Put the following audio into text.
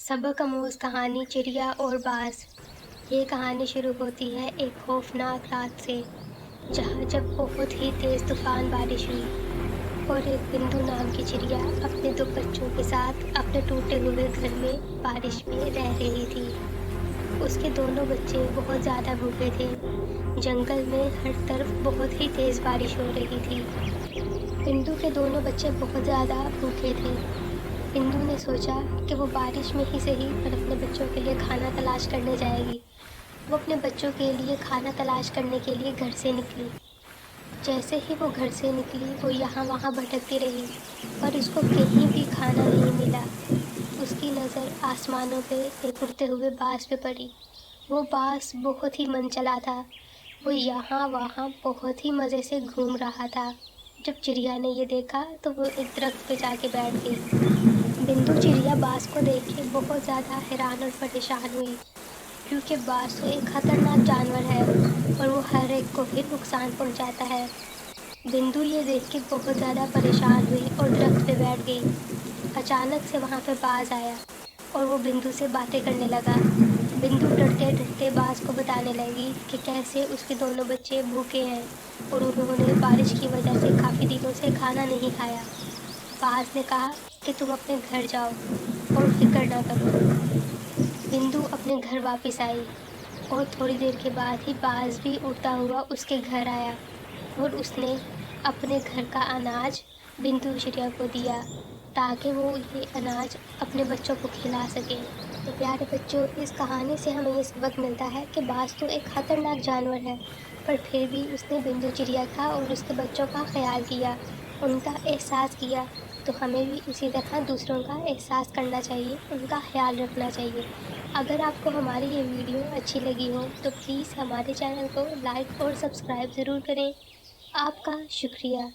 सबक आमोज़ कहानी चिड़िया और बाज़। ये कहानी शुरू होती है एक खौफनाक रात से, जब बहुत ही तेज़ तूफ़ान बारिश हुई और एक बिंदु नाम की चिड़िया अपने दो बच्चों के साथ अपने टूटे हुए घर में बारिश में रह रही थी। उसके दोनों बच्चे बहुत ज़्यादा भूखे थे। जंगल में हर तरफ बहुत ही तेज़ बारिश हो रही थी। बिंदु के दोनों बच्चे बहुत ज़्यादा भूखे थे। बिंदु ने सोचा कि वो बारिश में ही सही पर अपने बच्चों के लिए खाना तलाश करने जाएगी। वो अपने बच्चों के लिए खाना तलाश करने के लिए घर से निकली। जैसे ही वो घर से निकली वो यहाँ वहाँ भटकती रही, पर उसको कहीं भी खाना नहीं मिला। उसकी नज़र आसमानों पे एक उड़ते हुए बाज पे पड़ी। वो बाज बहुत ही मनचला था। वो यहाँ वहाँ बहुत ही मज़े से घूम रहा था। जब चिड़िया ने ये देखा तो वो एक दरख्त पे जाके बैठ गई। बिंदु चिड़िया बाज को देख के बहुत ज़्यादा हैरान और परेशान हुई, क्योंकि बाज तो एक खतरनाक जानवर है और वो हर एक को ही नुकसान पहुंचाता है। बिंदु ये देख के बहुत ज़्यादा परेशान हुई और दरख्त पे बैठ गई। अचानक से वहाँ पे बाज आया और वो बिंदु से बातें करने लगा। बिंदु डरते डरते बाज को बताने लगी कि कैसे उसके दोनों बच्चे भूखे हैं और उन्होंने बारिश की वजह से काफ़ी दिनों से खाना नहीं खाया। बाज ने कहा कि तुम अपने घर जाओ और फिक्र ना करो। बिंदु अपने घर वापस आई और थोड़ी देर के बाद ही बाज भी उड़ता हुआ उसके घर आया और उसने अपने घर का अनाज बिंदु चिड़िया को दिया, ताकि वो ये अनाज अपने बच्चों को खिला सके। तो प्यारे बच्चों, इस कहानी से हमें ये सबक मिलता है कि बाज तो एक खतरनाक जानवर है, पर फिर भी उसने बिंदु चिड़िया का और उसके बच्चों का ख्याल किया, उनका एहसास किया। तो हमें भी इसी तरह दूसरों का एहसास करना चाहिए, उनका ख्याल रखना चाहिए। अगर आपको हमारी ये वीडियो अच्छी लगी हो तो प्लीज़ हमारे चैनल को लाइक और सब्सक्राइब ज़रूर करें। आपका शुक्रिया।